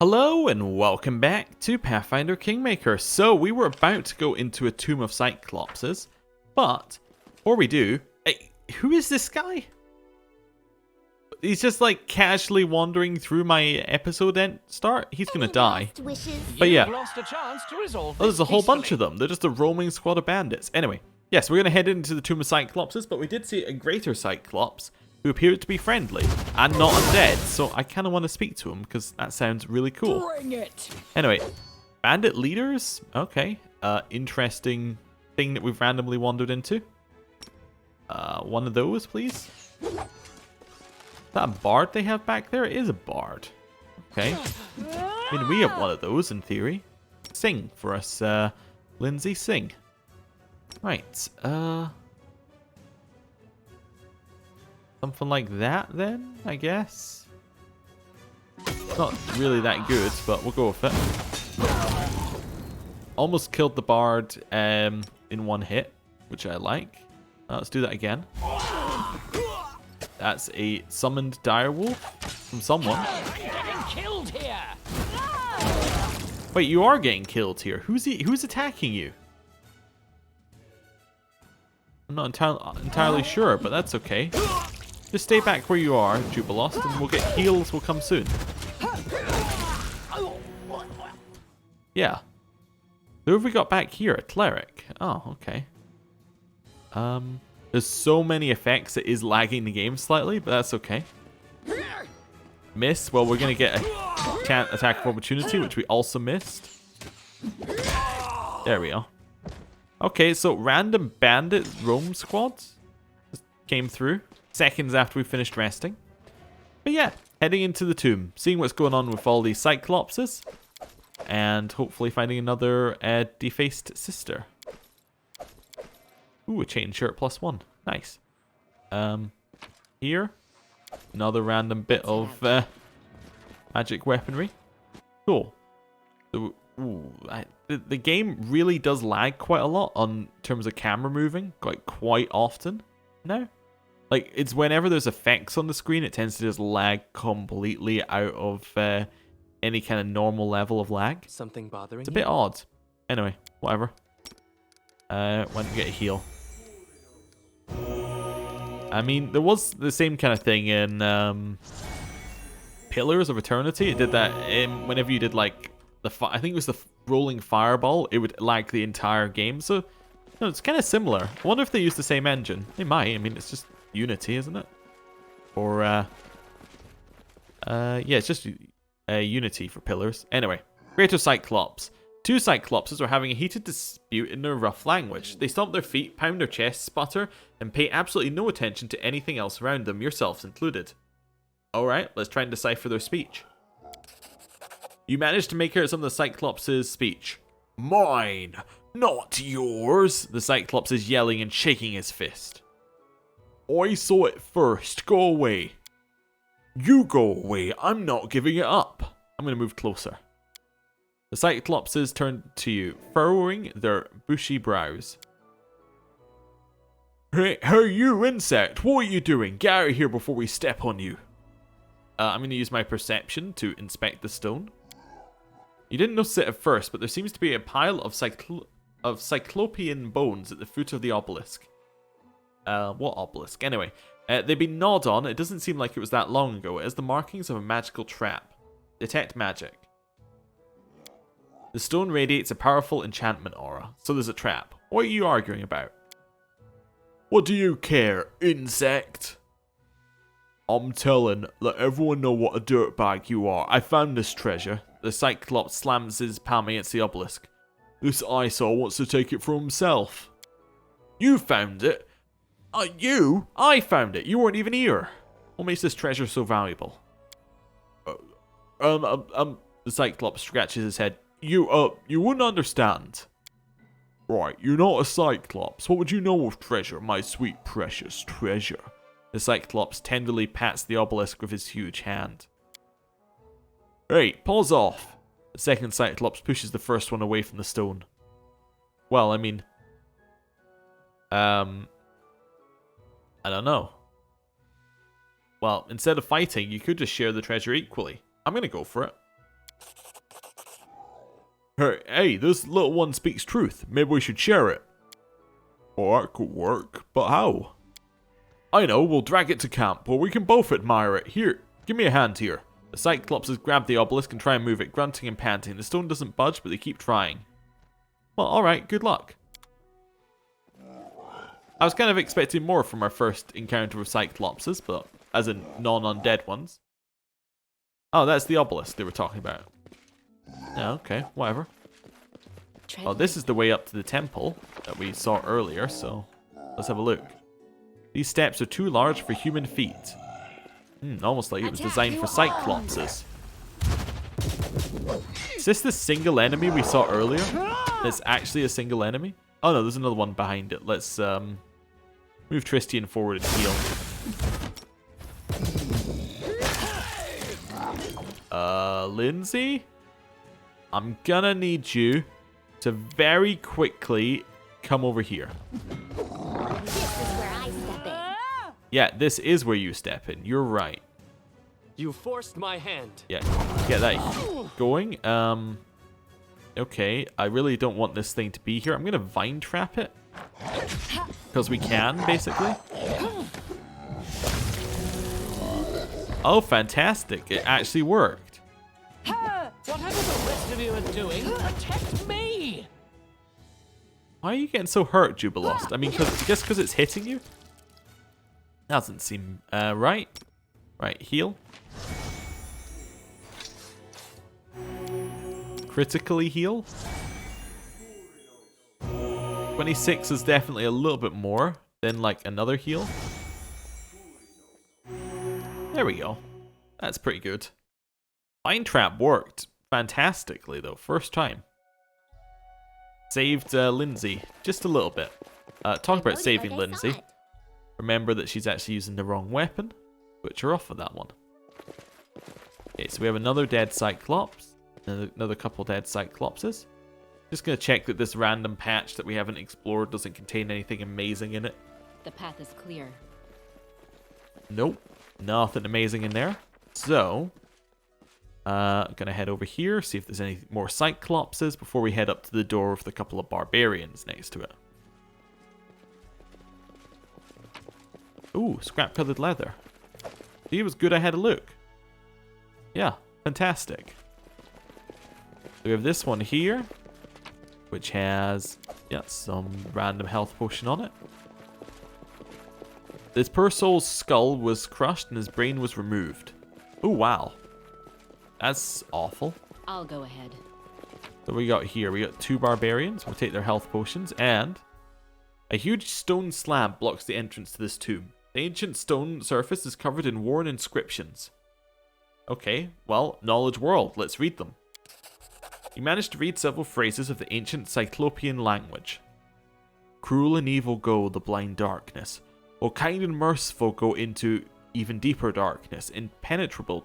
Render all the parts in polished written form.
Hello and welcome back to Pathfinder Kingmaker. So we were about to go into a tomb of Cyclopses, but before we do, hey, who is this guy? He's just like casually wandering through my episode start. He's gonna die. But yeah, there's a whole bunch of them. They're just a roaming squad of bandits. Anyway, yes, we're gonna head into the tomb of Cyclopses, but we did see a greater Cyclops who appeared to be friendly and not undead, so I kind of want to speak to him because that sounds really cool. Bring it. Anyway, bandit leaders? Okay. Interesting thing that we've randomly wandered into. One of those, please. Is that a bard they have back there? It is a bard. Okay. I mean, we have one of those in theory. Sing for us, Lindsay, sing. Right, something like that then, I guess. Not really that good, but we'll go with it. Almost killed the bard in one hit, which I like. Let's do that again. That's a summoned direwolf from someone. Killed here. Wait, you are getting killed here. Who's attacking you? I'm not entirely sure, but that's okay. Just stay back where you are, Jubilost, and we'll get heals will come soon. Yeah. Who have we got back here? A cleric. Oh, okay. There's so many effects it is lagging the game slightly, but that's okay. Miss. Well, we're going to get a attack of opportunity, which we also missed. There we are. Okay, so random bandit roam squads came through seconds after we finished resting. But yeah, heading into the tomb, seeing what's going on with all these Cyclopses, and hopefully finding another defaced sister. Ooh, a chain shirt +1. Nice. Here, another random bit of magic weaponry. Cool. So, the game really does lag quite a lot on terms of camera moving, quite often now. Like, it's whenever there's effects on the screen, it tends to just lag completely out of any kind of normal level of lag. Something bothering It's a bit odd. Anyway, whatever. Why don't we get a heal? I mean, there was the same kind of thing in Pillars of Eternity. It did that whenever you did, like, I think it was the rolling fireball, it would lag the entire game. So, no, it's kind of similar. I wonder if they use the same engine. They might. I mean, it's just Unity, isn't it? Or, yeah, it's just Unity for Pillars. Anyway, Greater Cyclops. Two Cyclopses are having a heated dispute in their rough language. They stomp their feet, pound their chests, sputter, and pay absolutely no attention to anything else around them, yourselves included. Alright, let's try and decipher their speech. You managed to make out some of the Cyclops' speech. Mine, not yours, the Cyclops is yelling and shaking his fist. I saw it first, go away. You go away, I'm not giving it up. I'm going to move closer. The Cyclopses turn to you, furrowing their bushy brows. Hey, you insect, what are you doing? Get out of here before we step on you. I'm going to use my perception to inspect the stone. You didn't notice it at first, but there seems to be a pile of cyclopean bones at the foot of the obelisk. What obelisk? Anyway, they've been gnawed on. It doesn't seem like it was that long ago. It has the markings of a magical trap. Detect magic. The stone radiates a powerful enchantment aura, so there's a trap. What are you arguing about? What do you care, insect? I'm telling, let everyone know what a dirtbag you are. I found this treasure. The Cyclops slams his palm against the obelisk. This eyesore wants to take it for himself. You found it? You? I found it. You weren't even here. What makes this treasure so valuable? The Cyclops scratches his head. You wouldn't understand. Right, you're not a Cyclops. What would you know of treasure, my sweet precious treasure? The Cyclops tenderly pats the obelisk with his huge hand. Hey, pause off. The second Cyclops pushes the first one away from the stone. Well, I mean, I don't know. Well, instead of fighting, you could just share the treasure equally. I'm going to go for it. Hey, this little one speaks truth. Maybe we should share it. Oh, that could work, but how? I know, we'll drag it to camp, where we can both admire it. Here, give me a hand here. The Cyclopses grab the obelisk and try and move it, grunting and panting. The stone doesn't budge, but they keep trying. Well, alright, good luck. I was kind of expecting more from our first encounter with Cyclopses, but as in non-undead ones. Oh, that's the obelisk they were talking about. Yeah, okay, whatever. Oh, this is the way up to the temple that we saw earlier, so let's have a look. These steps are too large for human feet. Almost like it was designed for Cyclopses. Is this the single enemy we saw earlier? It's actually a single enemy? Oh no, there's another one behind it. Let's move Tristian forward and heal. Lindsay? I'm gonna need you to very quickly come over here. This is where I step in. Yeah, this is where you step in. You're right. You forced my hand. Yeah, get that going. Okay, I really don't want this thing to be here. I'm gonna vine trap it. Because we can, basically. Oh, fantastic. It actually worked. Whatever the rest of you are doing, protect me! Why are you getting so hurt, Jubilost? I mean, just because it's hitting you? Doesn't seem right. Right, heal. Critically heal. 26 is definitely a little bit more than like another heal. There we go. That's pretty good. Vine Trap worked fantastically though, first time. Saved Lindsay just a little bit. Talk about saving Lindsay. Remember that she's actually using the wrong weapon. Switch her off of that one. Okay, so we have another dead Cyclops. Another couple dead Cyclopses. Just gonna check that this random patch that we haven't explored doesn't contain anything amazing in it. The path is clear. Nope, nothing amazing in there. So, gonna head over here, see if there's any more Cyclopses before we head up to the door with a couple of barbarians next to it. Ooh, scrap-colored leather. See, it was good I had a look. Yeah, fantastic. So we have this one here, which has, yeah, some random health potion on it. This poor soul's skull was crushed and his brain was removed. Oh, wow. That's awful. I'll go ahead. So we got here, we got two barbarians. We'll take their health potions, and a huge stone slab blocks the entrance to this tomb. The ancient stone surface is covered in worn inscriptions. Okay, well, knowledge world, let's read them. You managed to read several phrases of the ancient Cyclopean language. Cruel and evil go the blind darkness, while kind and merciful go into even deeper darkness, impenetrable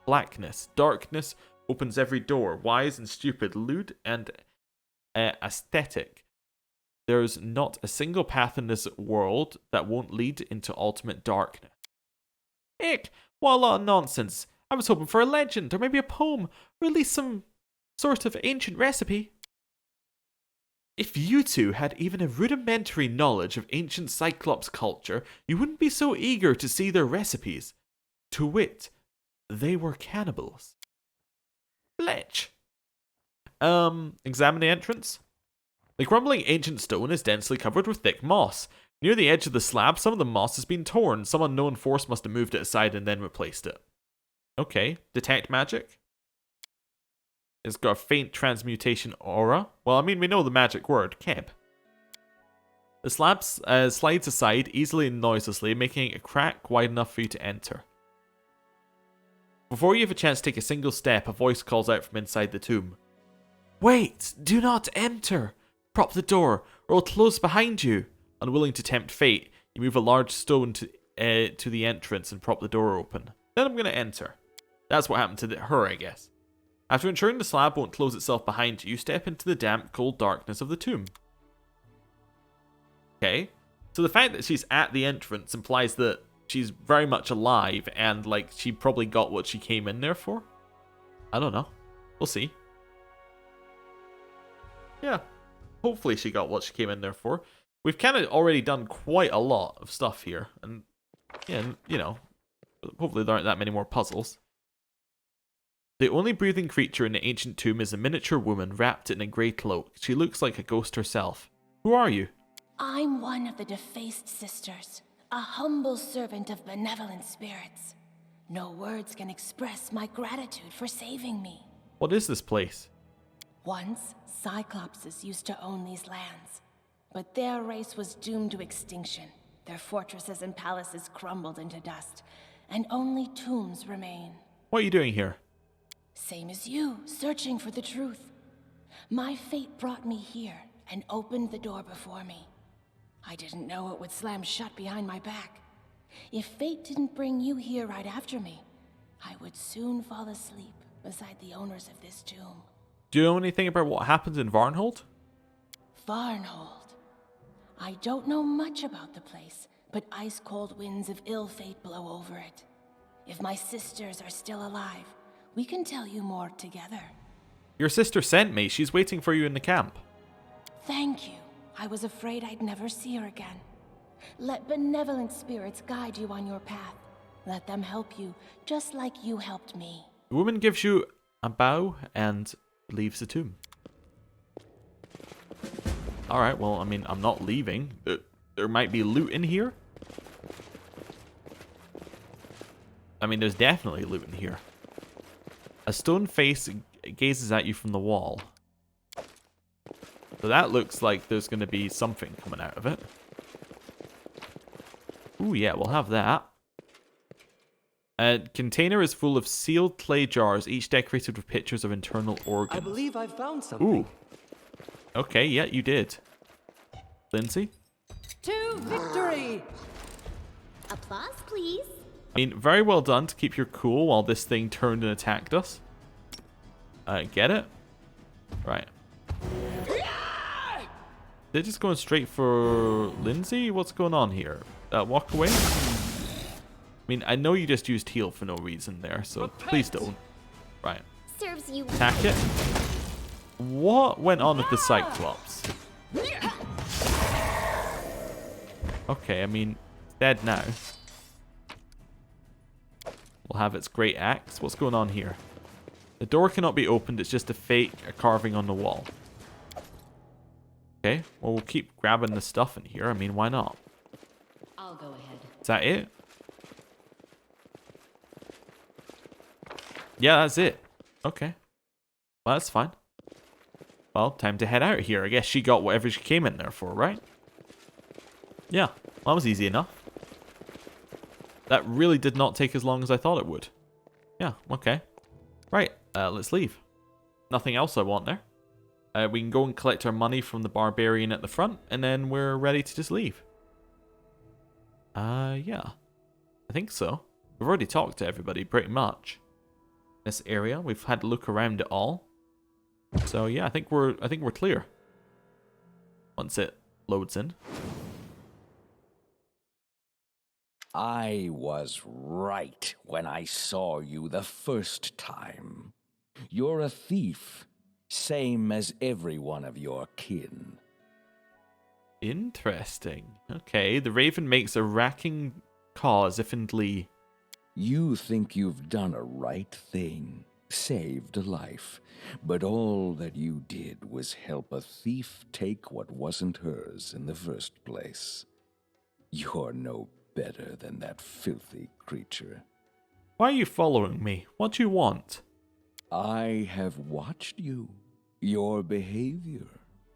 blackness. Darkness opens every door, wise and stupid, lewd and aesthetic. There's not a single path in this world that won't lead into ultimate darkness. Ick, what a lot of nonsense. I was hoping for a legend, or maybe a poem, or at least some sort of ancient recipe. If you two had even a rudimentary knowledge of ancient Cyclops culture, you wouldn't be so eager to see their recipes. To wit, they were cannibals. Fletch. Examine the entrance. The crumbling ancient stone is densely covered with thick moss. Near the edge of the slab, some of the moss has been torn. Some unknown force must have moved it aside and then replaced it. Okay, detect magic. It's got a faint transmutation aura. Well, I mean, we know the magic word, Keb. The slab slides aside easily and noiselessly, making a crack wide enough for you to enter. Before you have a chance to take a single step, a voice calls out from inside the tomb. Wait! Do not enter! Prop the door, or it will close behind you. Unwilling to tempt fate, you move a large stone to the entrance and prop the door open. Then I'm going to enter. That's what happened to her, I guess. After ensuring the slab won't close itself behind you, you step into the damp, cold darkness of the tomb. Okay, so the fact that she's at the entrance implies that she's very much alive and, like, she probably got what she came in there for? I don't know. We'll see. yeah. Hopefully she got what she came in there for. We've kind of already done quite a lot of stuff here. And, yeah, you know, hopefully there aren't that many more puzzles. The only breathing creature in the ancient tomb is a miniature woman wrapped in a grey cloak. She looks like a ghost herself. Who are you? I'm one of the defaced sisters, a humble servant of benevolent spirits. No words can express my gratitude for saving me. What is this place? Once, Cyclopses used to own these lands, but their race was doomed to extinction. Their fortresses and palaces crumbled into dust, and only tombs remain. What are you doing here? Same as you, searching for the truth. My fate brought me here and opened the door before me. I didn't know it would slam shut behind my back. If fate didn't bring you here right after me, I would soon fall asleep beside the owners of this tomb. Do you know anything about what happened in Varnhold? Varnhold. I don't know much about the place, but ice-cold winds of ill fate blow over it. If my sisters are still alive, we can tell you more together. Your sister sent me. She's waiting for you in the camp. Thank you. I was afraid I'd never see her again. Let benevolent spirits guide you on your path. Let them help you, just like you helped me. The woman gives you a bow and leaves the tomb. Alright, well, I mean, I'm not leaving. There might be loot in here. I mean, there's definitely loot in here. A stone face gazes at you from the wall. So that looks like there's going to be something coming out of it. Ooh, yeah, we'll have that. A container is full of sealed clay jars, each decorated with pictures of internal organs. I believe I found something. Ooh. Okay, yeah, you did. Lindsay? To victory! Applause, please. I mean, very well done to keep your cool while this thing turned and attacked us. Get it? Right. They're just going straight for Lindsay? What's going on here? Walk away? I mean, I know you just used heal for no reason there, so please don't. Right. Serves you. Attack it. What went on with the Cyclops? Okay, I mean, it's dead now. We'll have its great axe. What's going on here? The door cannot be opened. It's just a carving on the wall. Okay, well, we'll keep grabbing the stuff in here. I mean, why not? I'll go ahead. Is that it? Yeah, that's it. Okay. Well, that's fine. Well, time to head out here. I guess she got whatever she came in there for, right? Yeah, well, that was easy enough. That really did not take as long as I thought it would. Yeah, okay. Right, let's leave. Nothing else I want there. We can go and collect our money from the barbarian at the front, and then we're ready to just leave. Yeah. I think so. We've already talked to everybody, pretty much. This area, we've had to look around it all. So yeah, I think we're clear. Once it loads in. I was right when I saw you the first time. You're a thief, same as every one of your kin. Interesting. Okay, the raven makes a racking caw as if in glee. You think you've done a right thing, saved a life, but all that you did was help a thief take what wasn't hers in the first place. You're no better than that filthy creature. Why are you following me? What do you want? I have watched you, your behavior,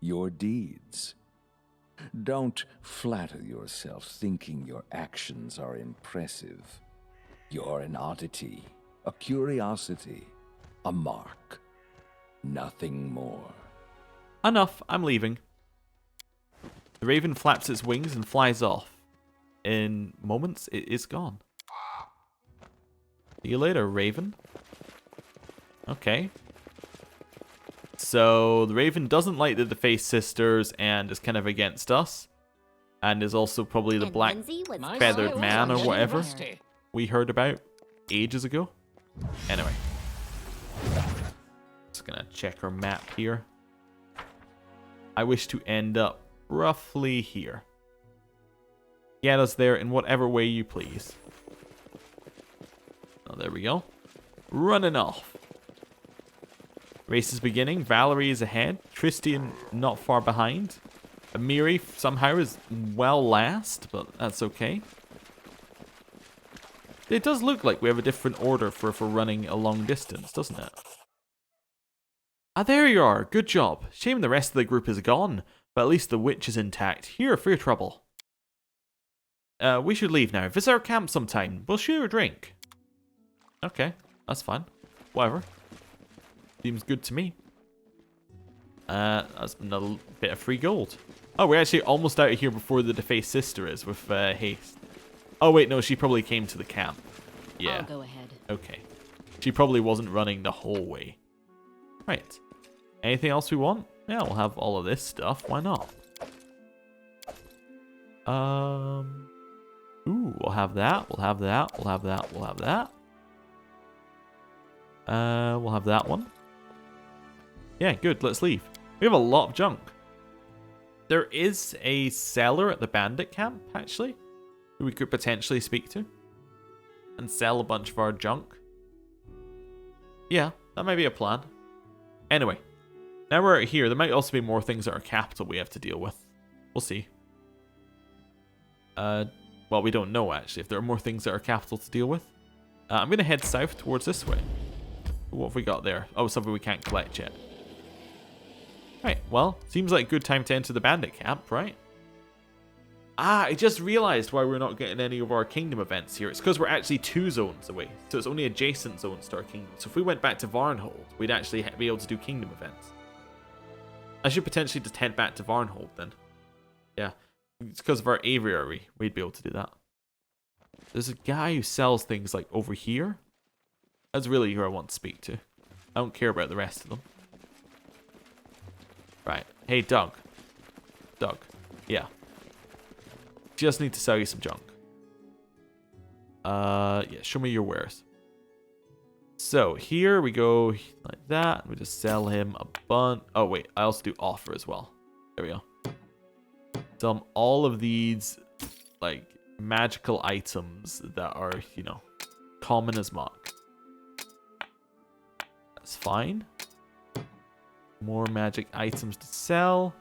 your deeds. Don't flatter yourself thinking your actions are impressive. You're an oddity, a curiosity, a mark. Nothing more. Enough, I'm leaving. The raven flaps its wings and flies off. In moments, it is gone. See you later, raven. Okay. So, the raven doesn't like the Defaced Sisters and is kind of against us. And is also probably the And black Lindsay was My feathered skills man are or getting whatever rusty. we heard about ages ago. Anyway. Just gonna check our map here. I wish to end up roughly here. Get us there in whatever way you please. Oh, there we go. Running off. Race is beginning. Valerie is ahead. Tristian not far behind. Amiri somehow is well last, but that's okay. It does look like we have a different order for running a long distance, doesn't it? Ah, there you are. Good job. Shame the rest of the group is gone, but at least the witch is intact. Here for your trouble. We should leave now. Visit our camp sometime. We'll share a drink. Okay, that's fine. Whatever. Seems good to me. That's another bit of free gold. Oh, we're actually almost out of here before the defaced sister is with haste. Oh wait, no, she probably came to the camp. Yeah. I'll go ahead. Okay. She probably wasn't running the whole way. Right. Anything else we want? Yeah, we'll have all of this stuff. Why not? Ooh, we'll have that. We'll have that. We'll have that. We'll have that. We'll have that one. Yeah, good. Let's leave. We have a lot of junk. There is a seller at the bandit camp, actually, who we could potentially speak to and sell a bunch of our junk. Yeah, that might be a plan. Anyway, now we're out here. There might also be more things at our capital we have to deal with. We'll see. Well, we don't know, actually, if there are more things at our capital to deal with. I'm going to head south towards this way. What have we got there? Oh, something we can't collect yet. Right, well, seems like a good time to enter the bandit camp, right? Ah, I just realized why we're not getting any of our kingdom events here. It's because we're actually 2 zones away. So it's only adjacent zones to our kingdom. So if we went back to Varnhold, we'd actually be able to do kingdom events. I should potentially just head back to Varnhold then. Yeah, it's because of our aviary. We'd be able to do that. There's a guy who sells things like over here. That's really who I want to speak to. I don't care about the rest of them. Right. Hey, Doug. Doug. Yeah. Just need to sell you some junk. Yeah, show me your wares. So, here we go like that. We just sell him a bunch. Oh, wait. I also do offer as well. There we go. Sell him all of these, like, magical items that are, you know, common as muck. That's fine. More magic items to sell.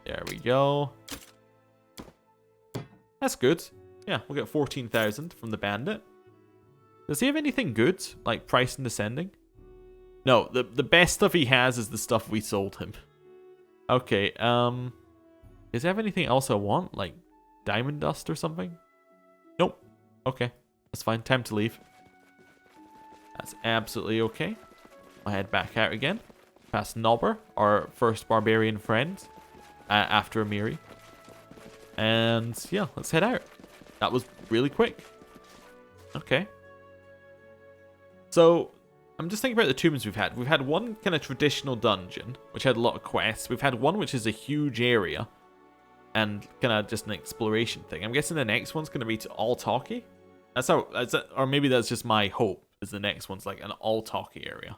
There we go. That's good. Yeah, we'll get 14,000 from the bandit. Does he have anything good? Like price and descending? No, the best stuff he has is the stuff we sold him. Okay, does he have anything else I want? Like diamond dust or something? Nope. Okay, that's fine. Time to leave. That's absolutely okay. I'll head back out again. Past Nobber, our first barbarian friend. After Amiri. And yeah, let's head out. That was really quick. Okay. So, I'm just thinking about the tombs we've had. We've had one kind of traditional dungeon, which had a lot of quests. We've had one which is a huge area. And kind of just an exploration thing. I'm guessing the next one's going to be to all talkie. That's how, or maybe that's just my hope, is the next one's like an all talkie area.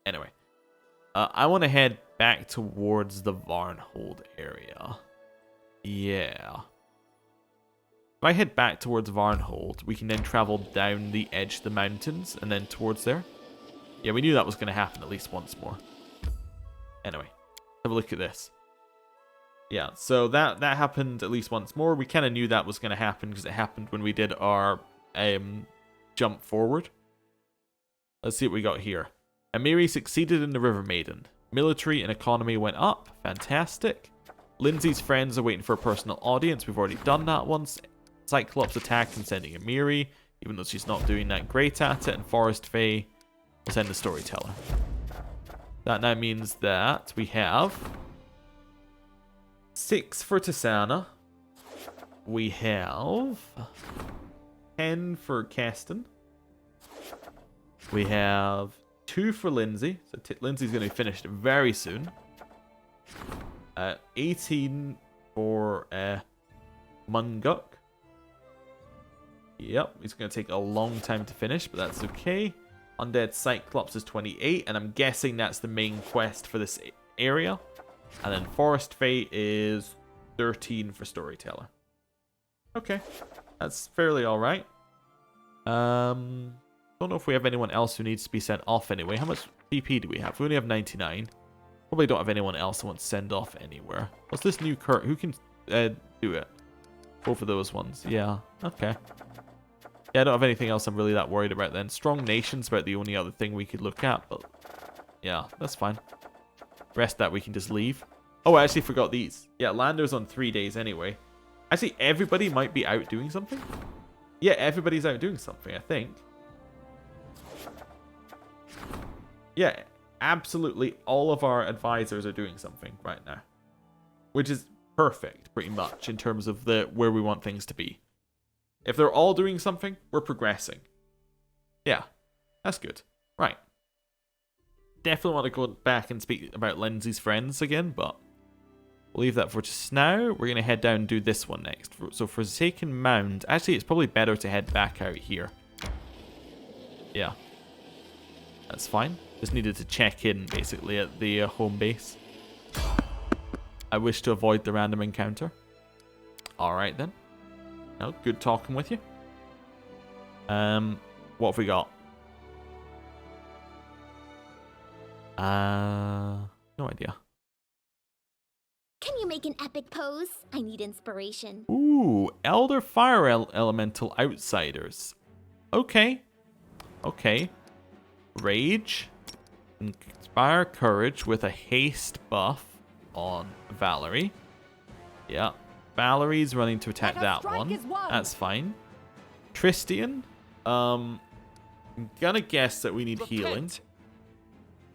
Anyway. I want to head back towards the Varnhold area. Yeah. If I head back towards Varnhold, we can then travel down the edge of the mountains and then towards there. Yeah, we knew that was going to happen at least once more. Anyway, have a look at this. Yeah, so that happened at least once more. We kind of knew that was going to happen because it happened when we did our jump forward. Let's see what we got here. Amiri succeeded in the River Maiden. Military and economy went up. Fantastic. Lindsay's friends are waiting for a personal audience. We've already done that once. Cyclops attacked and sending Amiri, even though she's not doing that great at it. And Forest Fae will send a storyteller. That now means that we have 6 for Tisana. We have 10 for Keston. We have 2 for Lindsay. So Lindsay's going to be finished very soon. 18 for Munguk. Yep, it's going to take a long time to finish, but that's okay. Undead Cyclops is 28, and I'm guessing that's the main quest for this area. And then Forest Fate is 13 for Storyteller. Okay, that's fairly alright. Don't know if we have anyone else who needs to be sent off anyway. How much PP do we have? We only have 99. Probably don't have anyone else I want to send off anywhere. What's this new Kurt? Who can do it? Both of those ones. Yeah, okay. Yeah, I don't have anything else I'm really that worried about then. Strong Nation's about the only other thing we could look at, but yeah, that's fine. Rest that we can just leave. Oh, I actually forgot these. Yeah, Lander's on 3 days anyway. Actually, everybody might be out doing something. Yeah, everybody's out doing something, I think. Yeah, absolutely all of our advisors are doing something right now. Which is perfect, pretty much, in terms of where we want things to be. If they're all doing something, we're progressing. Yeah, that's good. Right. Definitely want to go back and speak about Lindsay's friends again, but we'll leave that for just now. We're going to head down and do this one next. So Forsaken Mound. Actually, it's probably better to head back out here. Yeah. That's fine. Just needed to check in, basically, at the home base. I wish to avoid the random encounter. Alright, then. No, good talking with you. What have we got? No idea. Can you make an epic pose? I need inspiration. Ooh, Elder Fire Elemental Outsiders. Okay. Okay. Rage. Inspire Courage with a haste buff on Valerie. Yeah. Valerie's running to attack that one. That's fine. Tristian. I'm gonna guess that we need healing.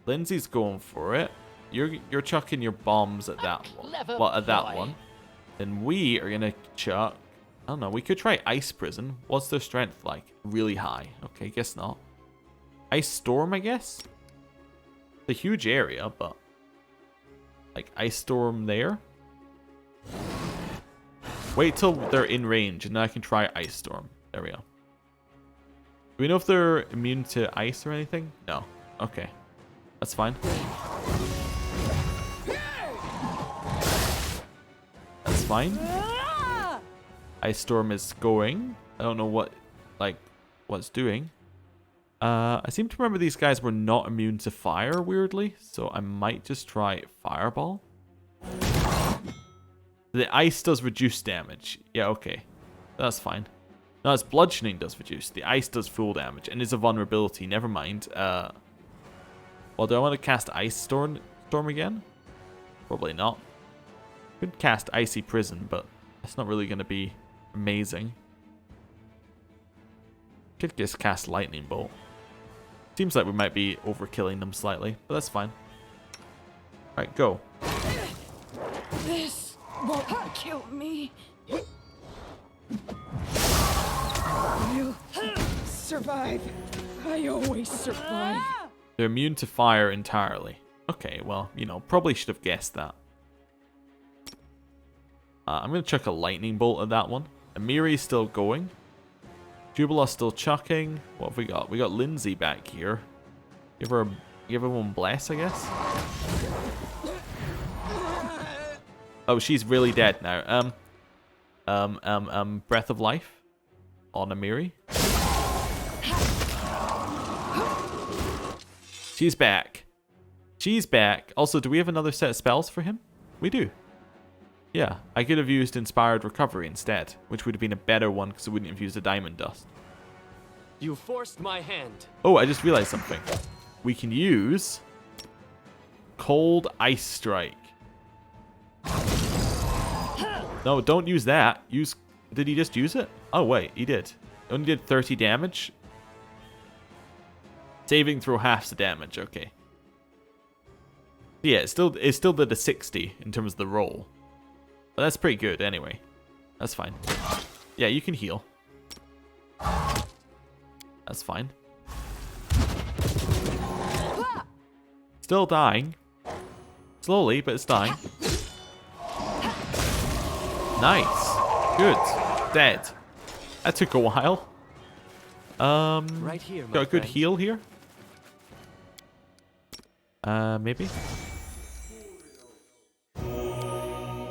Lindsay's going for it. You're chucking your bombs at that one. Well, at that one. Then we are gonna chuck. I don't know. We could try Ice Prison. What's their strength like? Really high. Okay, guess not. Ice Storm, I guess. It's a huge area, but like Ice Storm there. Wait till they're in range, and then I can try Ice Storm. There we go. Do we know if they're immune to ice or anything? No. Okay. That's fine. That's fine. Ice Storm is going. I don't know what it's doing. I seem to remember these guys were not immune to fire, weirdly, so I might just try Fireball. The ice does reduce damage. Yeah, okay. That's fine. No, it's bludgeoning does reduce. The ice does full damage and is a vulnerability. Never mind. Well, do I want to cast Ice Storm again? Probably not. Could cast Icy Prison, but that's not really going to be amazing. Could just cast Lightning Bolt. Seems like we might be overkilling them slightly, but that's fine. Alright, go. This won't kill me. I'll survive. I always survive. They're immune to fire entirely. Okay, well, you know, probably should have guessed that. I'm going to chuck a lightning bolt at that one. Amiri's still going. Jubilaw's still chucking. What have we got? We got Lindsay back here. Give her one bless, I guess. Oh, she's really dead now. Breath of Life on Amiri. She's back. She's back. Also, do we have another set of spells for him? We do. Yeah, I could have used Inspired Recovery instead, which would have been a better one because I wouldn't have used a Diamond Dust. You forced my hand. Oh, I just realized something. We can use Cold Ice Strike. No, don't use that. Did he just use it? Oh, wait, he did. Only did 30 damage. Saving throw half the damage, okay. Yeah, it still did a 60 in terms of the roll. But that's pretty good anyway. That's fine. Yeah, you can heal. That's fine. Still dying. Slowly, but it's dying. Nice. Good. Dead. That took a while. Right here, got a good heal here. Maybe?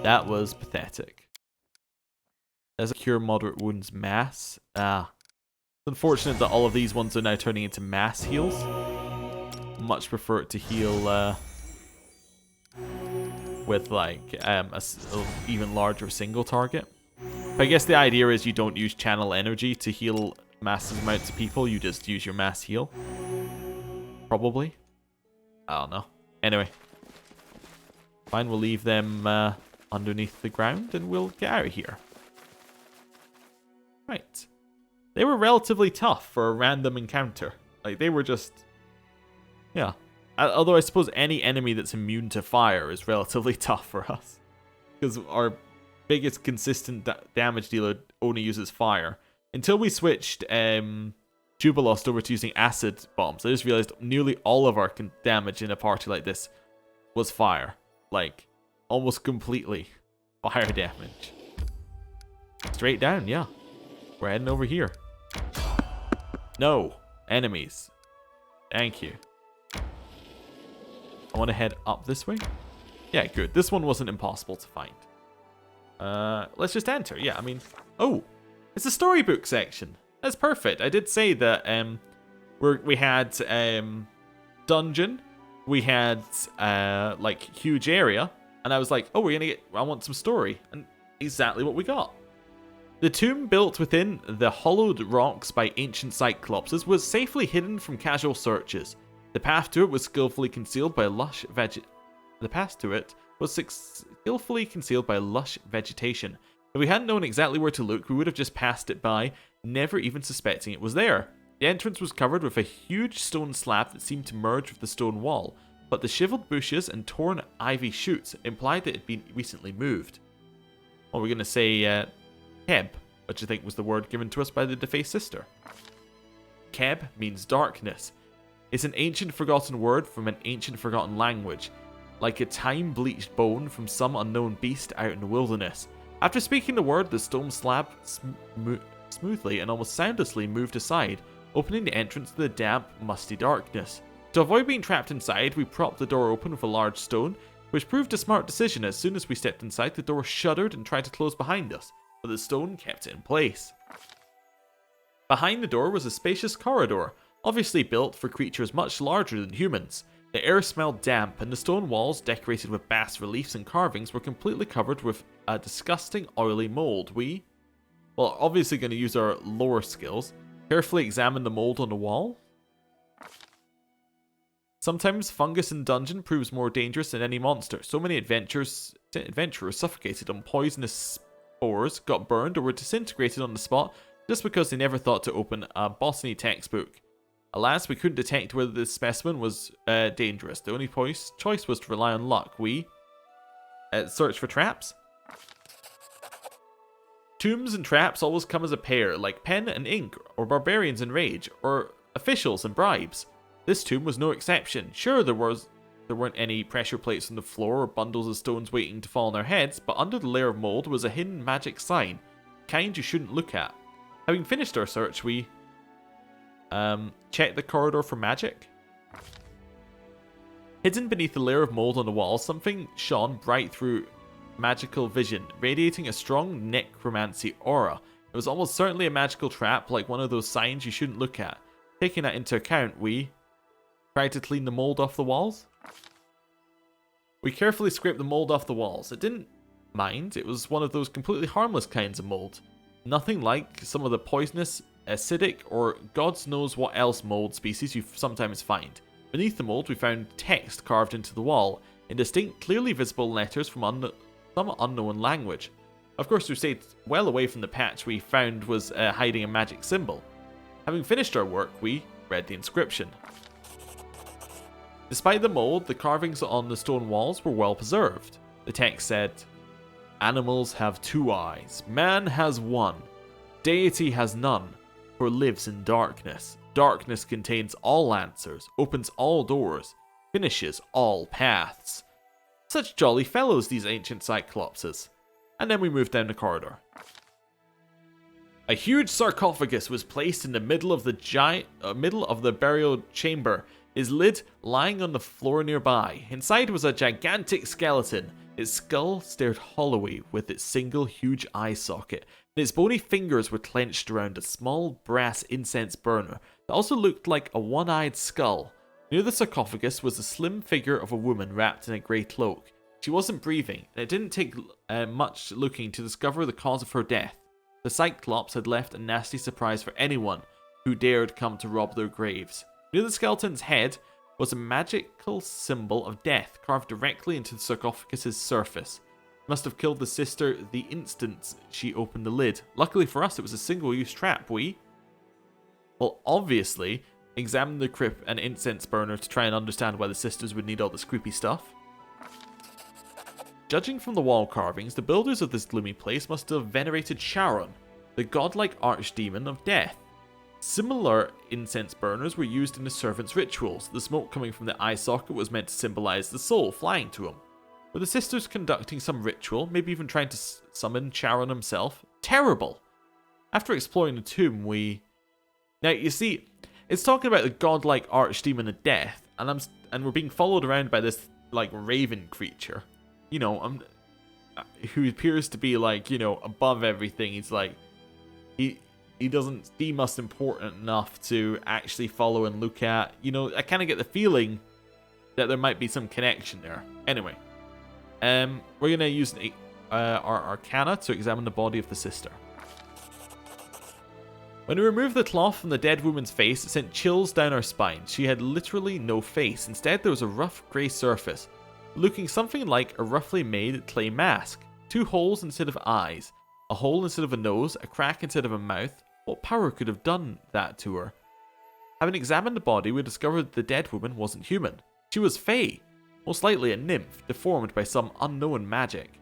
That was pathetic. There's a cure moderate wounds mass. It's unfortunate that all of these ones are now turning into mass heals. Much prefer it to heal with like a even larger single target. But I guess the idea is you don't use channel energy to heal massive amounts of people. You just use your mass heal. Probably. I don't know. Anyway. Fine, we'll leave them underneath the ground and we'll get out of here. Right. They were relatively tough for a random encounter. Like, they were just... Yeah. Although I suppose any enemy that's immune to fire is relatively tough for us. Because our biggest consistent damage dealer only uses fire. Until we switched Jubilost over to using acid bombs, I just realized nearly all of our damage in a party like this was fire. Like, almost completely fire damage. Straight down, yeah. We're heading over here. No. Enemies. Thank you. I want to head up this way. Yeah, good. This one wasn't impossible to find. Let's just enter. Yeah, I mean... Oh! It's a storybook section. That's perfect. I did say that we had dungeon. We had like huge area. And I was like, oh, I want some story. And exactly what we got. The tomb built within the hollowed rocks by ancient cyclopses was safely hidden from casual searches. The path to it was skillfully concealed by lush vegetation. If we hadn't known exactly where to look, we would have just passed it by, never even suspecting it was there. The entrance was covered with a huge stone slab that seemed to merge with the stone wall, but the shriveled bushes and torn ivy shoots implied that it had been recently moved. What we're going to say, Keb, which I think was the word given to us by the defaced sister. Keb means darkness. It's an ancient forgotten word from an ancient forgotten language, like a time-bleached bone from some unknown beast out in the wilderness. After speaking the word, the stone slab smoothly and almost soundlessly moved aside, opening the entrance to the damp, musty darkness. To avoid being trapped inside, we propped the door open with a large stone, which proved a smart decision. As soon as we stepped inside, the door shuddered and tried to close behind us, but the stone kept it in place. Behind the door was a spacious corridor, obviously built for creatures much larger than humans. The air smelled damp, and the stone walls, decorated with bas reliefs and carvings, were completely covered with a disgusting oily mold. We, well, obviously going to use our lore skills, carefully examine the mold on the wall. Sometimes fungus in dungeon proves more dangerous than any monster. So many adventurers suffocated on poisonous spores, got burned, or were disintegrated on the spot just because they never thought to open a botany textbook. Alas, we couldn't detect whether this specimen was dangerous. The only choice was to rely on luck. We search for traps. Tombs and traps always come as a pair, like pen and ink, or barbarians and rage, or officials and bribes. This tomb was no exception. Sure, there weren't any pressure plates on the floor or bundles of stones waiting to fall on our heads, but under the layer of mold was a hidden magic sign, kind you shouldn't look at. Having finished our search, we checked the corridor for magic. Hidden beneath the layer of mold on the wall, something shone bright through magical vision, radiating a strong necromancy aura. It was almost certainly a magical trap, like one of those signs you shouldn't look at. Taking that into account, we tried to clean the mold off the walls. We carefully scraped the mold off the walls. It didn't mind. It was one of those completely harmless kinds of mold. Nothing like some of the poisonous, acidic, or God knows what else mold species you sometimes find. Beneath the mold, we found text carved into the wall, in distinct, clearly visible letters from some unknown language. Of course, we stayed well away from the patch we found was hiding a magic symbol. Having finished our work, we read the inscription. Despite the mold, the carvings on the stone walls were well preserved. The text said, "Animals have 2 eyes, man has 1, deity has none, for lives in darkness. Darkness contains all answers, opens all doors, finishes all paths." Such jolly fellows, these ancient cyclopses. And then we moved down the corridor. A huge sarcophagus was placed in the middle of the burial chamber. his lid lying on the floor nearby. Inside was a gigantic skeleton. Its skull stared hollowly with its single huge eye socket, and its bony fingers were clenched around a small brass incense burner that also looked like a one-eyed skull. Near the sarcophagus was a slim figure of a woman wrapped in a grey cloak. She wasn't breathing, and it didn't take much looking to discover the cause of her death. The Cyclops had left a nasty surprise for anyone who dared come to rob their graves. Near the skeleton's head was a magical symbol of death carved directly into the sarcophagus's surface. It must have killed the sister the instant she opened the lid. Luckily for us, it was a single-use trap. Well, obviously, examine the crypt and incense burner to try and understand why the sisters would need all this creepy stuff. Judging from the wall carvings, the builders of this gloomy place must have venerated Charon, the godlike archdemon of death. Similar incense burners were used in the servants' rituals. The smoke coming from the eye socket was meant to symbolize the soul flying to him. Were the sisters conducting some ritual, maybe even trying to summon Charon himself? Terrible! After exploring the tomb, Now, you see, it's talking about the godlike archdemon of death, and we're being followed around by this, like, raven creature. You know, who appears to be, like, you know, above everything. He's like, he doesn't deem us important enough to actually follow and look at. You know, I kind of get the feeling that there might be some connection there. Anyway, we're going to use our arcana to examine the body of the sister. When we removed the cloth from the dead woman's face, it sent chills down our spines. She had literally no face. Instead, there was a rough grey surface, looking something like a roughly made clay mask. 2 holes instead of eyes, a hole instead of a nose, a crack instead of a mouth. What power could have done that to her? Having examined the body, we discovered the dead woman wasn't human. She was Fae, most likely a nymph, deformed by some unknown magic.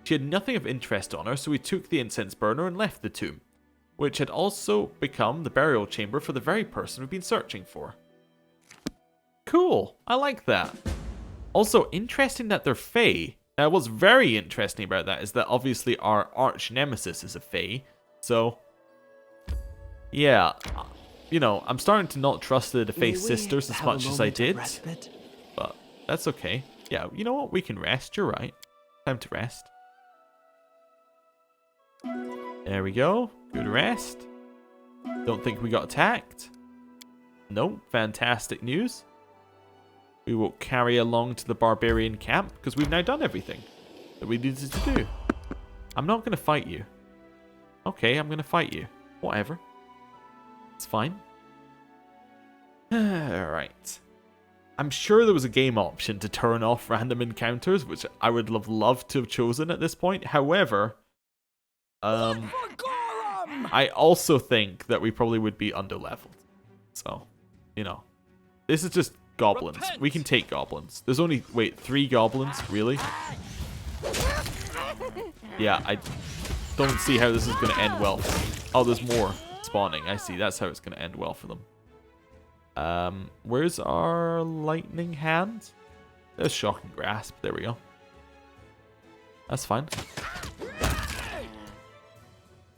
She had nothing of interest on her, so we took the incense burner and left the tomb, which had also become the burial chamber for the very person we've been searching for. Cool, I like that. Also, interesting that they're Fae. Now, what's very interesting about that is that obviously our arch nemesis is a Fae, so yeah, you know, I'm starting to not trust the defaced sisters as much as I did, but that's okay. Yeah, you know what? We can rest. You're right. Time to rest. There we go. Good rest. Don't think we got attacked. No, fantastic news. We will carry along to the barbarian camp because we've now done everything that we needed to do. I'm not going to fight you. Okay, I'm going to fight you. Whatever. It's fine. Alright. I'm sure there was a game option to turn off random encounters, which I would have loved to have chosen at this point. However, I also think that we probably would be underleveled. So, you know. This is just goblins. Repent. We can take goblins. There's only, 3 goblins? Really? Yeah, I don't see how this is going to end well for me. Oh, there's more spawning. I see. That's how it's going to end well for them. Where's our lightning hand? There's shocking grasp. There we go. That's fine.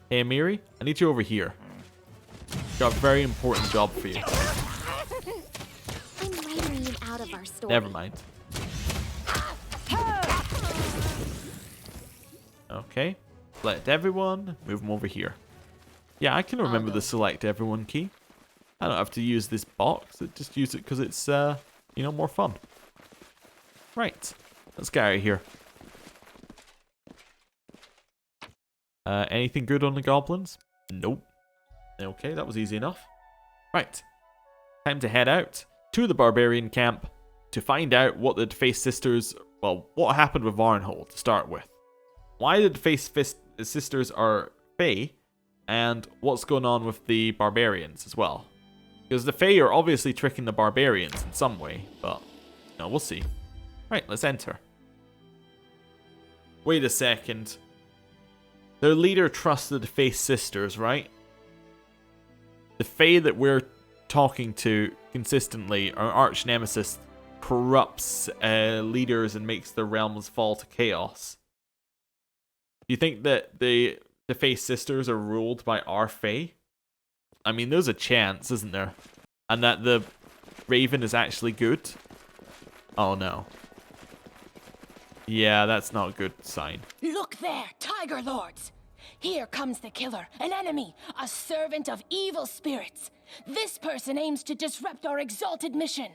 Hey, Amiri, I need you over here. Got a very important job for you. I'm writing you out of our story. Never mind. Okay. Select everyone. Move them over here. Yeah, I can remember the select everyone key. I don't have to use this box. I just use it because it's, you know, more fun. Right. Let's get out of here. Anything good on the goblins? Nope. Okay, that was easy enough. Right. Time to head out to the barbarian camp to find out what the Defaced Sisters... Well, what happened with Varnhold to start with. Why the Defaced Sisters are Fae, and what's going on with the barbarians as well. Because the Fae are obviously tricking the barbarians in some way, but no, we'll see. Right, let's enter. Wait a second. Their leader trusts the Defaced Sisters, right? The Fae that we're talking to consistently, our arch nemesis, corrupts leaders and makes their realms fall to chaos. Do you think that the Defaced Sisters are ruled by our Fae? I mean, there's a chance, isn't there? And that the Raven is actually good. Oh no. Yeah, that's not a good sign. Look there, Tiger Lords! Here comes the killer, an enemy, a servant of evil spirits. This person aims to disrupt our exalted mission.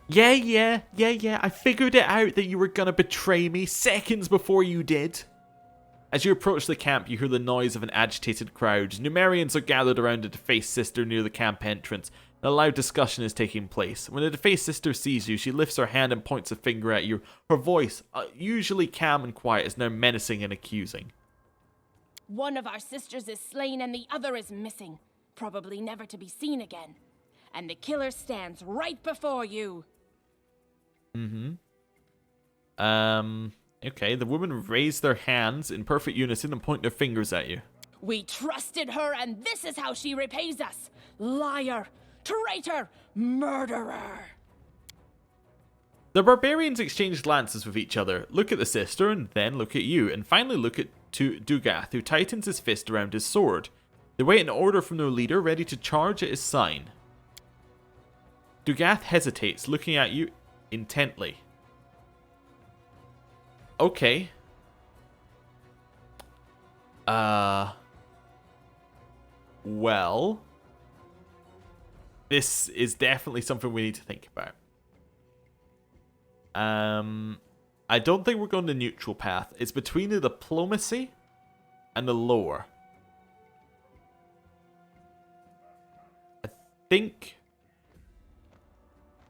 Yeah. I figured it out that you were gonna betray me seconds before you did. As you approach the camp, you hear the noise of an agitated crowd. Numerians are gathered around a defaced sister near the camp entrance. A loud discussion is taking place. When the defaced sister sees you, she lifts her hand and points a finger at you. Her voice, usually calm and quiet, is now menacing and accusing. One of our sisters is slain and the other is missing, probably never to be seen again. And the killer stands right before you. Okay, the women raise their hands in perfect unison and point their fingers at you. We trusted her and this is how she repays us. Liar, traitor, murderer. The barbarians exchange glances with each other, look at the sister, and then look at you, and finally look at Dugath, who tightens his fist around his sword. They wait an order from their leader, ready to charge at his sign. Dugath hesitates, looking at you intently. Okay. Well, this is definitely something we need to think about. I don't think we're going the neutral path. It's between the diplomacy and the lore. I think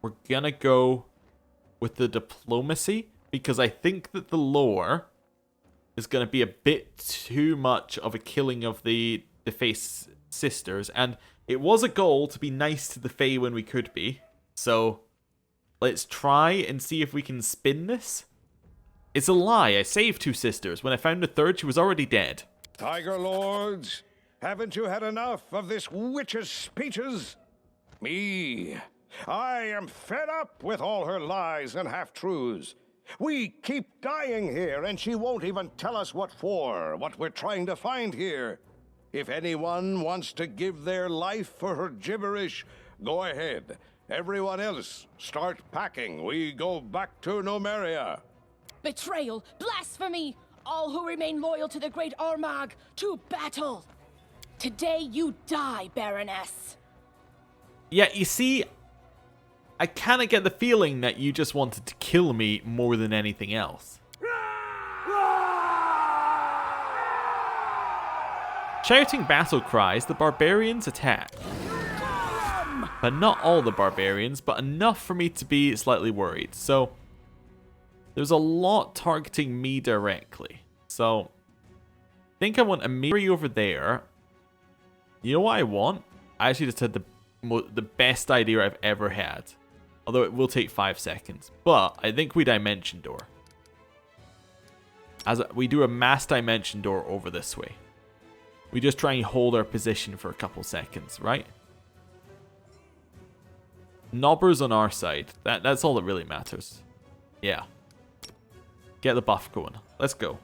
we're gonna go with the diplomacy because I think that the lore is gonna be a bit too much of a killing of the defaced sisters, and it was a goal to be nice to the Fae when we could be. So let's try and see if we can spin this. It's a lie. I saved 2 sisters. When I found the third, she was already dead. Tiger Lords, haven't you had enough of this witch's speeches? Me, I am fed up with all her lies and half-truths. We keep dying here, and she won't even tell us what for, what we're trying to find here. If anyone wants to give their life for her gibberish, go ahead. Everyone else, start packing. We go back to Numeria. Betrayal, blasphemy, all who remain loyal to the great Armagh, to battle. Today you die, Baroness. Yeah, you see, I kind of get the feeling that you just wanted to kill me more than anything else. Shouting battle cries, the barbarians attack. But not all the barbarians, but enough for me to be slightly worried. So there's a lot targeting me directly. So I think I want a Miri over there. You know what I want? I actually just had the best idea I've ever had. Although it will take 5 seconds. But I think we dimension door. We do a mass dimension door over this way. We just try and hold our position for a couple seconds, right? Knobbers on our side. That's all that really matters. Yeah. Get the buff going. Let's go.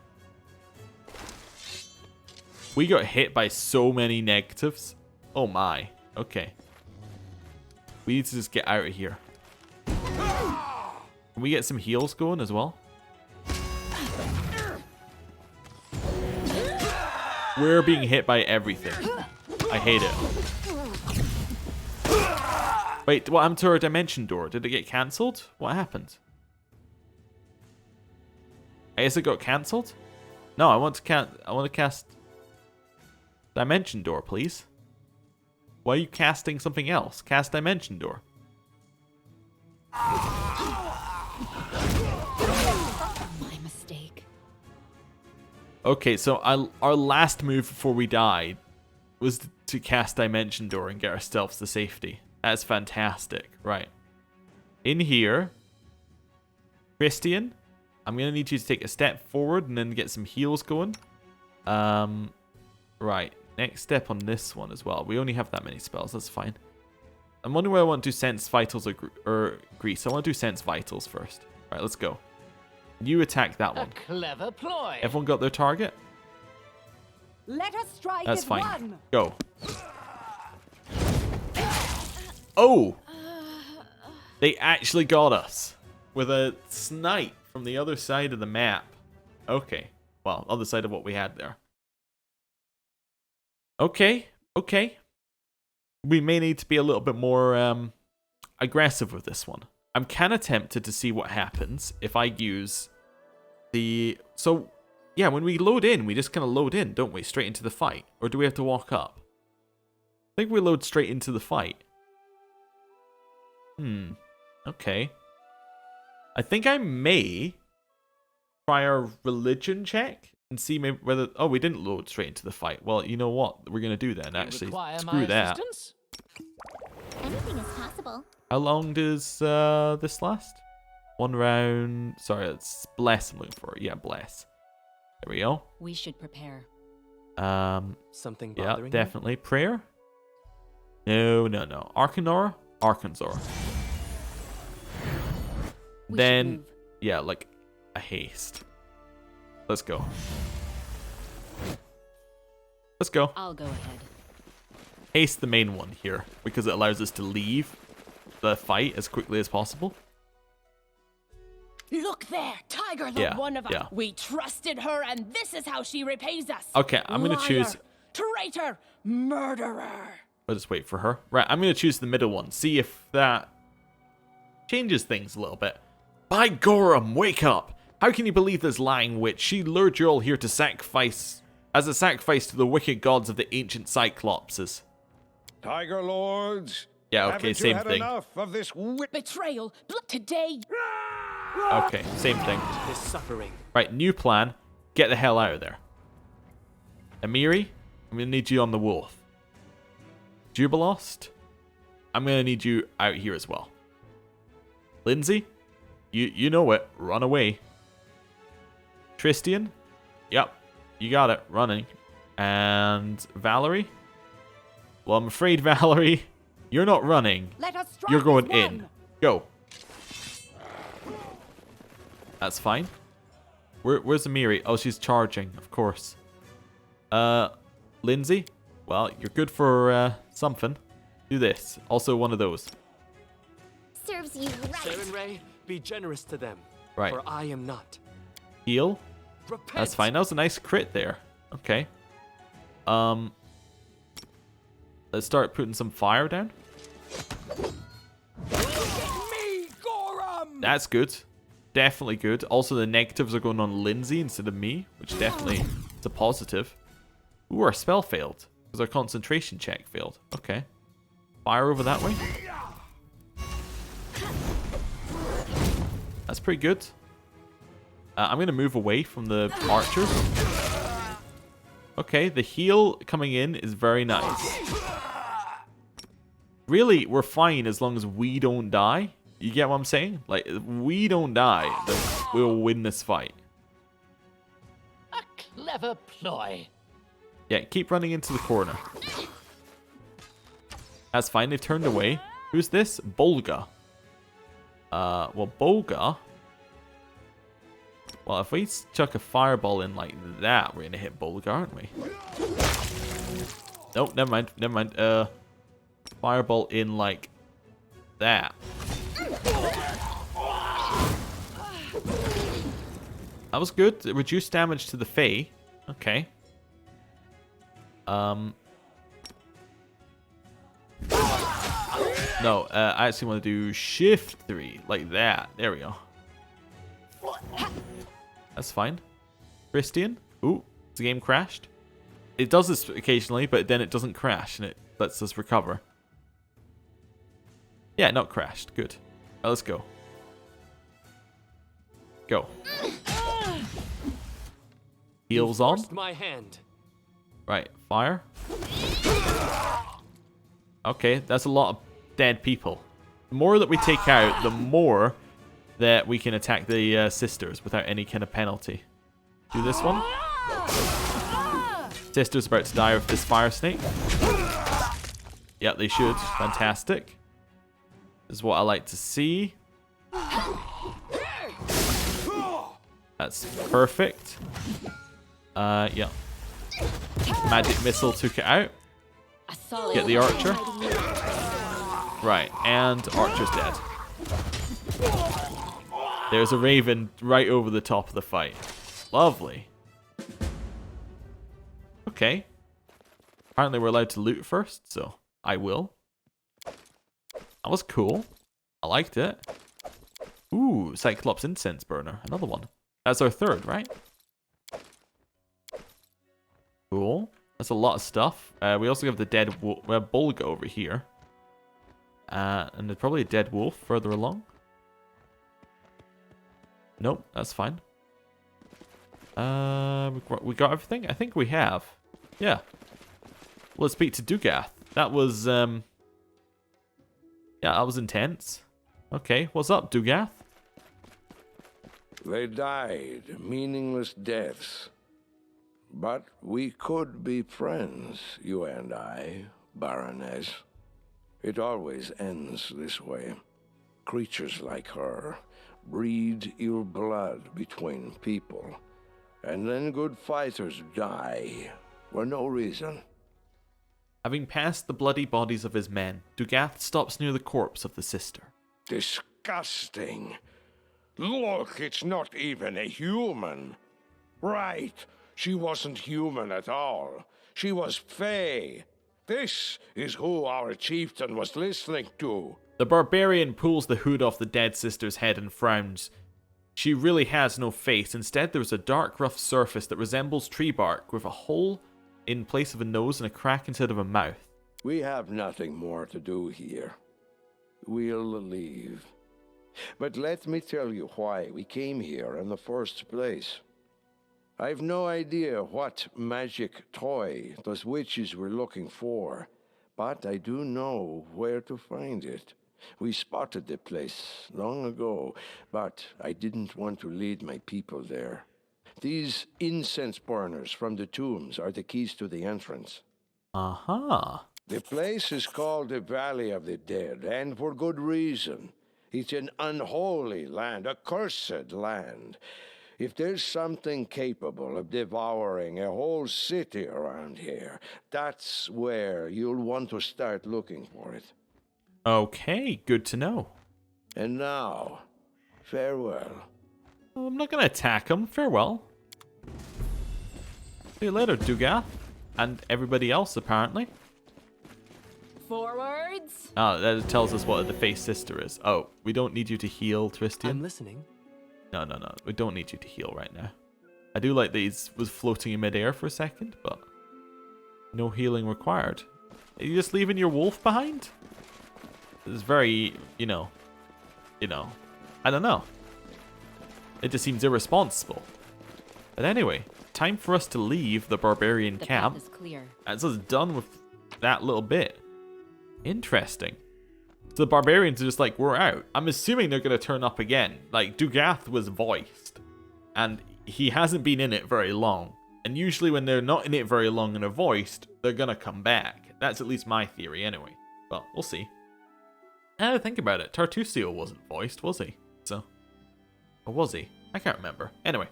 We got hit by so many negatives. Oh my. Okay. We need to just get out of here. Can we get some heals going as well? We're being hit by everything. I hate it. Wait, what happened to our dimension door? Did it get cancelled? What happened? I guess it got cancelled? No, I want to cast dimension door, please. Why are you casting something else? Cast dimension door. My mistake. Okay, so our last move before we died was to cast dimension door and get ourselves to safety. That's fantastic. Right. In here, Christian, I'm going to need you to take a step forward and then get some heals going. Right. Next step on this one as well. We only have that many spells. That's fine. I'm wondering whether I want to do Sense Vitals or Grease. I want to do Sense Vitals first. Right, let's go. You attack that A one. clever ploy. Everyone got their target? Let us strike That's as fine. one. Go. Oh! They actually got us with a snipe from the other side of the map. Okay. Well, other side of what we had there. Okay. Okay. We may need to be a little bit more aggressive with this one. I'm kind of tempted to see what happens if I use the... So, yeah, when we load in, we just kind of load in, don't we? Straight into the fight. Or do we have to walk up? I think we load straight into the fight. Okay. I think I may try our religion check and see maybe whether... Oh, we didn't load straight into the fight. Well, you know what we're going to do then, actually. Screw that. Anything is possible. How long does this last? 1 round. Sorry, it's bless I'm looking for. Yeah, bless. There we go. We should prepare. Something Yeah, bothering definitely. Prayer? No. Arcanor? Arkansas. Then, yeah, like a haste. Let's go. Let's go. I'll go ahead. Haste the main one here because it allows us to leave the fight as quickly as possible. Look there, Tiger, the Yeah, one of us. yeah. We trusted her, and this is how she repays us. Okay, I'm gonna choose. Traitor, murderer. I'll just wait for her. Right, I'm gonna choose the middle one. See if that changes things a little bit. By Gorum, wake up! How can you believe this lying witch? She lured you all here to sacrifice, as a sacrifice to the wicked gods of the ancient Cyclopses. Tiger Lords. Yeah, okay, haven't same you had thing. enough of this Betrayal. Today. Okay, same thing. His suffering. Right, new plan. Get the hell out of there. Amiri, I'm gonna need you on the wolf. Jubilost, I'm gonna need you out here as well. Lindsay, you know it. Run away. Tristian, yep, you got it. Running. And Valerie, well, I'm afraid, Valerie, you're not running. Let us strike You're going as one. in. Go. That's fine. Where's Amiri? Oh, she's charging, of course. Lindsay? Well, you're good for something. Do this. Also one of those. Serves you right. Serenray, be generous to them. Right. For I am not. Heal. Repent. That's fine. That was a nice crit there. Okay. Let's start putting some fire down. Me, Gorum! That's good. Definitely good. Also, the negatives are going on Lindsay instead of me, which definitely is a positive. Ooh, our spell failed. Because our concentration check failed. Okay. Fire over that way. That's pretty good. I'm going to move away from the archers. Okay, the heal coming in is very nice. Really, we're fine as long as we don't die. You get what I'm saying? Like, if we don't die, then we'll win this fight. A clever ploy. Yeah, keep running into the corner. That's fine, they've turned away. Who's this? Bolga. Well, Bolga... Well, if we chuck a fireball in like that, we're gonna hit Bolga, aren't we? Nope, never mind, never mind. Fireball in like that. That was good. It reduced damage to the Fae. Okay. No, I actually want to do shift 3 like that. There we go. That's fine. Christian. Ooh, the game crashed. It does this occasionally, but then it doesn't crash and it lets us recover. Yeah, not crashed. Good. Right, let's go. Go. Heals on. Forced my hand. Right, fire. Okay, that's a lot of dead people. The more that we take out, the more that we can attack the sisters without any kind of penalty. Do this one. Sister's about to die with this fire snake. Yep, they should. Fantastic. This is what I like to see. That's perfect. Yeah. Magic missile took it out. Get the archer. Right, and archer's dead. There's a raven right over the top of the fight. Lovely. Okay. Apparently we're allowed to loot first, so I will. That was cool. I liked it. Ooh, Cyclops incense burner. Another one. That's our third, right? Cool. That's a lot of stuff. We also have the dead wolf. We have Bulga over here. And there's probably a dead wolf further along. Nope, that's fine. We got everything? I think we have. Yeah. Let's speak to Dugath. That was, yeah, that was intense. Okay, what's up, Dugath? They died meaningless deaths. But we could be friends, you and I, Baroness. It always ends this way. Creatures like her breed ill blood between people, and then good fighters die for no reason. Having passed the bloody bodies of his men, Dugath stops near the corpse of the sister. Disgusting. Look, it's not even a human. Right, she wasn't human at all. She was Fey. This is who our chieftain was listening to. The barbarian pulls the hood off the dead sister's head and frowns. She really has no face. Instead, there's a dark, rough surface that resembles tree bark with a hole in place of a nose and a crack instead of a mouth. We have nothing more to do here. We'll leave. But let me tell you why we came here in the first place. I've no idea what magic toy those witches were looking for, but I do know where to find it. We spotted the place long ago, but I didn't want to lead my people there. These incense burners from the tombs are the keys to the entrance. Aha. The place is called the Valley of the Dead, and for good reason. It's an unholy land, a cursed land. If there's something capable of devouring a whole city around here, that's where you'll want to start looking for it. Okay, good to know. And now, farewell. Well, I'm not going to attack him. Farewell. See you later, Dugath. And everybody else, apparently. Forwards. Oh, that tells us what the face sister is. Oh, we don't need you to heal, Tristian. I'm listening. No. We don't need you to heal right now. I do like that he was floating in midair for a second, but no healing required. Are you just leaving your wolf behind? It's very, I don't know. It just seems irresponsible. But anyway, time for us to leave the barbarian camp. The path is clear. That's us done with that little bit. Interesting. So the barbarians are just like, we're out. I'm assuming they're going to turn up again. Like, Dugath was voiced. And he hasn't been in it very long. And usually when they're not in it very long and are voiced, they're going to come back. That's at least my theory anyway. But we'll see. Now think about it. Tartusio wasn't voiced, was he? So, or was he? I can't remember. Anyway,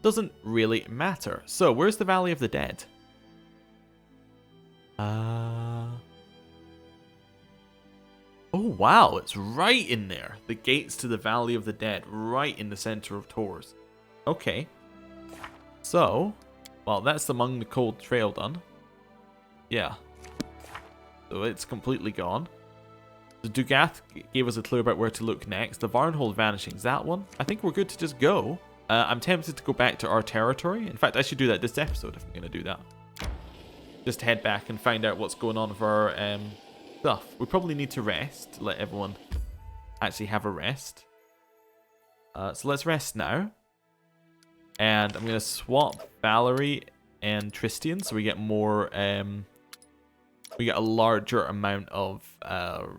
doesn't really matter. So, where's the Valley of the Dead? Oh wow, it's right in there. The gates to the Valley of the Dead, right in the center of Tours. Okay. So, well, that's Among the Cold Trail done. Yeah. So it's completely gone. The Dugath gave us a clue about where to look next. The Varnhold Vanishing's that one. I think we're good to just go. I'm tempted to go back to our territory. In fact, I should do that this episode if I'm going to do that. Just head back and find out what's going on with our stuff. We probably need to rest to let everyone actually have a rest. So let's rest now. And I'm going to swap Valerie and Tristian so we get more... we get a larger amount of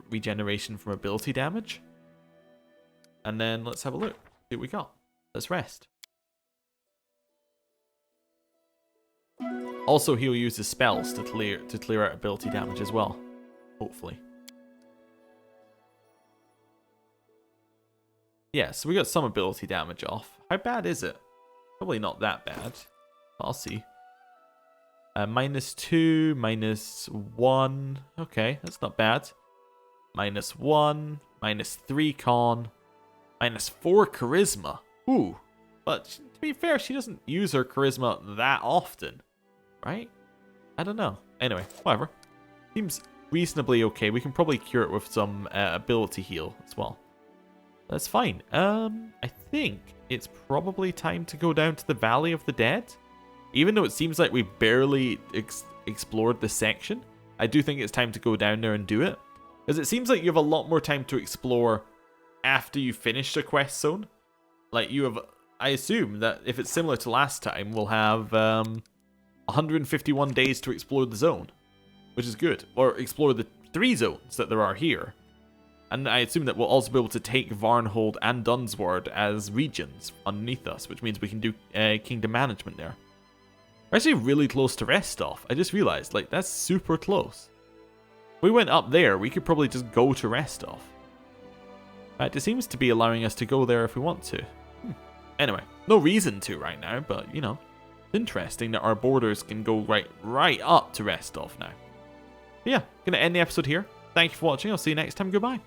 regeneration from ability damage. And then let's have a look. See what we got. Let's rest. Also, he'll use his spells to clear out ability damage as well. Hopefully. Yeah, so we got some ability damage off. How bad is it? Probably not that bad. But I'll see. -2, -1. Okay, that's not bad. -1, -3 con, -4 charisma. Ooh, but to be fair, she doesn't use her charisma that often, right? I don't know. Anyway, whatever. Seems reasonably okay. We can probably cure it with some ability heal as well. That's fine. I think it's probably time to go down to the Valley of the Dead. Even though it seems like we barely explored this section, I do think it's time to go down there and do it. Because it seems like you have a lot more time to explore after you finish the quest zone. Like you have, I assume that if it's similar to last time, we'll have 151 days to explore the zone, which is good. Or explore the 3 zones that there are here. And I assume that we'll also be able to take Varnhold and Dunsward as regions underneath us, which means we can do kingdom management there. We're actually really close to Restov. I just realized, like, that's super close. If we went up there, we could probably just go to Restov. In fact, it seems to be allowing us to go there if we want to. Anyway, no reason to right now, but, you know, it's interesting that our borders can go right up to Restov now. But yeah, gonna end the episode here. Thank you for watching. I'll see you next time. Goodbye.